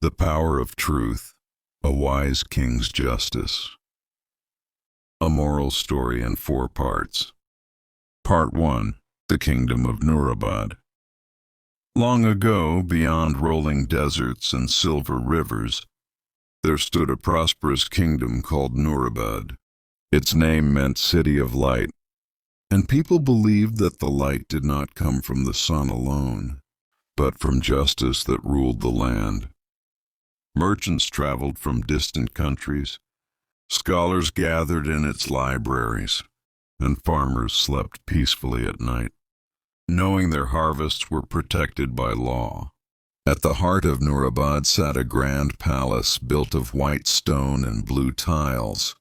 The Power of Truth, A Wise King's Justice. A Moral Story in 4 Parts. Part 1. The Kingdom of Nurabad. Long ago, beyond rolling deserts and silver rivers, there stood a prosperous kingdom called Nurabad. Its name meant City of Light, and people believed that the light did not come from the sun alone, but from justice that ruled the land. Merchants traveled from distant countries, scholars gathered in its libraries, and farmers slept peacefully at night, knowing their harvests were protected by law. At the heart of Nurabad sat a grand palace built of white stone and blue tiles.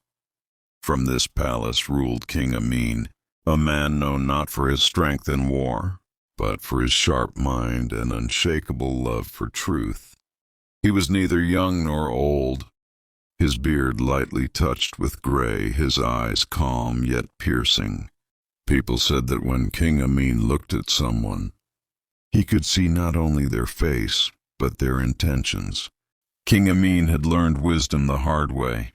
From this palace ruled King Amin, a man known not for his strength in war, but for his sharp mind and unshakable love for truth. He was neither young nor old, his beard lightly touched with gray, his eyes calm yet piercing. People said that when King Amin looked at someone, he could see not only their face, but their intentions. King Amin had learned wisdom the hard way.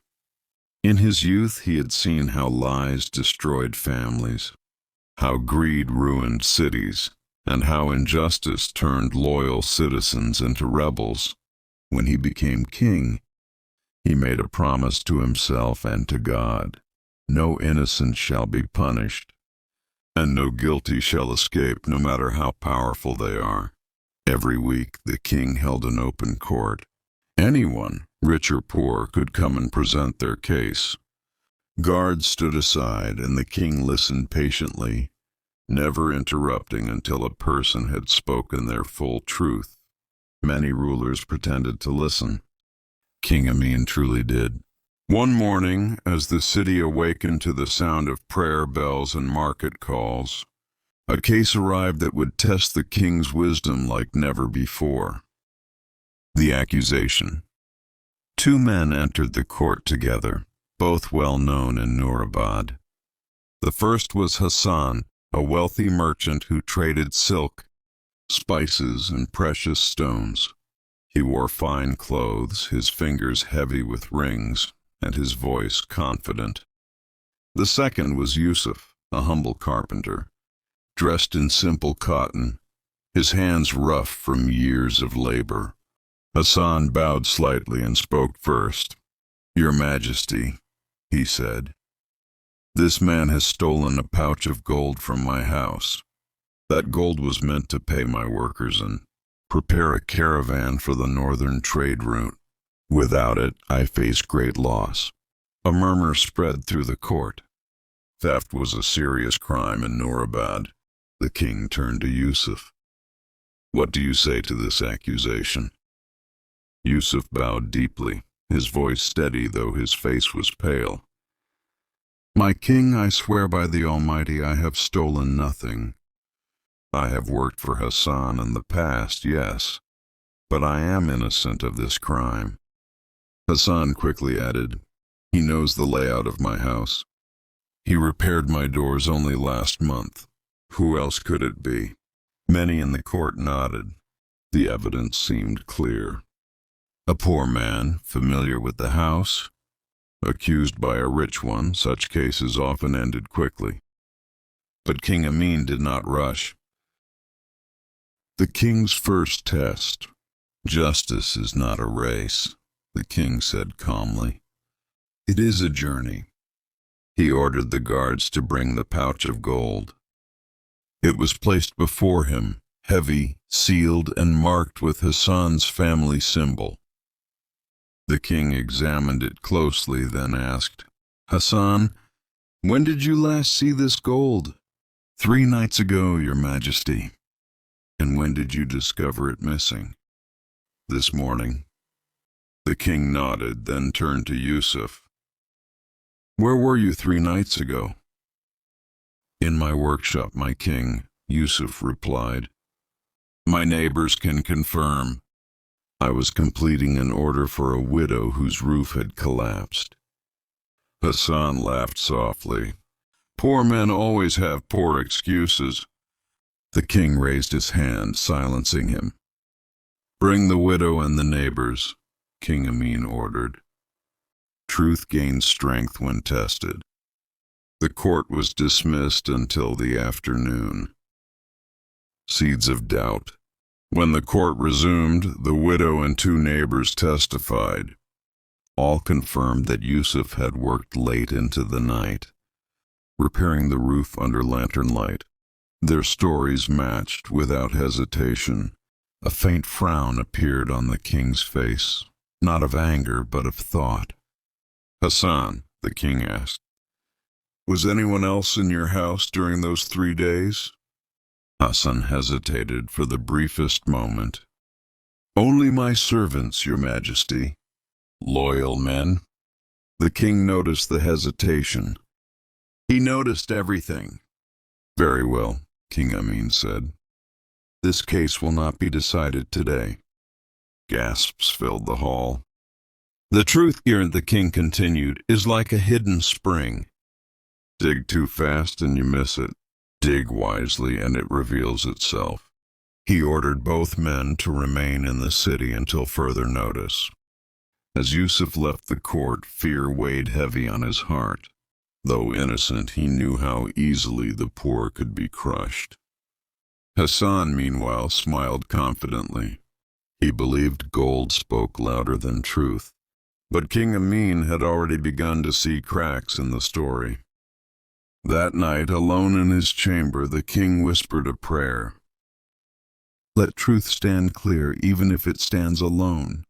In his youth, he had seen how lies destroyed families, how greed ruined cities, and how injustice turned loyal citizens into rebels. When he became king, he made a promise to himself and to God: no innocent shall be punished, and no guilty shall escape, no matter how powerful they are. Every week the king held an open court. Anyone, rich or poor, could come and present their case. Guards stood aside, and the king listened patiently, never interrupting until a person had spoken their full truth. Many rulers pretended to listen. King Amin truly did. One morning, as the city awakened to the sound of prayer bells and market calls, a case arrived that would test the king's wisdom like never before. The accusation. 2 men entered the court together, both well known in Nurabad. The first was Hassan, a wealthy merchant who traded silk, spices, and precious stones. He wore fine clothes, his fingers heavy with rings, and his voice confident. The second was Yusuf, a humble carpenter, dressed in simple cotton, his hands rough from years of labor. Hassan bowed slightly and spoke first. "Your Majesty," he said, "this man has stolen a pouch of gold from my house. That gold was meant to pay my workers and prepare a caravan for the northern trade route. Without it, I face great loss." A murmur spread through the court. Theft was a serious crime in Nurabad. The king turned to Yusuf. "What do you say to this accusation?" Yusuf bowed deeply, his voice steady though his face was pale. "My king, I swear by the Almighty I have stolen nothing. I have worked for Hassan in the past, yes, but I am innocent of this crime." Hassan quickly added, "He knows the layout of my house. He repaired my doors only last month. Who else could it be?" Many in the court nodded. The evidence seemed clear. A poor man, familiar with the house, accused by a rich one, such cases often ended quickly. But King Amin did not rush. The king's first test. "Justice is not a race," the king said calmly. "It is a journey." He ordered the guards to bring the pouch of gold. It was placed before him, heavy, sealed, and marked with Hassan's family symbol. The king examined it closely, then asked, "Hassan, when did you last see this gold?" "3 nights ago, Your Majesty." "And when did you discover it missing?" "This morning." The king nodded, then turned to Yusuf. "Where were you 3 nights ago?" "In my workshop, my king," Yusuf replied. "My neighbors can confirm. I was completing an order for a widow whose roof had collapsed." Hassan laughed softly. "Poor men always have poor excuses." The king raised his hand, silencing him. "Bring the widow and the neighbors," King Amin ordered. Truth gained strength when tested. The court was dismissed until the afternoon. Seeds of doubt. When the court resumed, the widow and 2 neighbors testified. All confirmed that Yusuf had worked late into the night, repairing the roof under lantern light. Their stories matched without hesitation. A faint frown appeared on the king's face, not of anger, but of thought. "Hassan," the king asked, "was anyone else in your house during those 3 days?" Hassan hesitated for the briefest moment. "Only my servants, your majesty." "Loyal men?" The king noticed the hesitation. He noticed everything. "Very well," King Amin said. "This case will not be decided today." Gasps filled the hall. "The truth here," the king continued, "is like a hidden spring. Dig too fast and you miss it. Dig wisely and it reveals itself." He ordered both men to remain in the city until further notice. As Yusuf left the court, fear weighed heavy on his heart. Though innocent, he knew how easily the poor could be crushed. Hassan, meanwhile, smiled confidently. He believed gold spoke louder than truth. But King Amin had already begun to see cracks in the story. That night, alone in his chamber, the king whispered a prayer. "Let truth stand clear, even if it stands alone."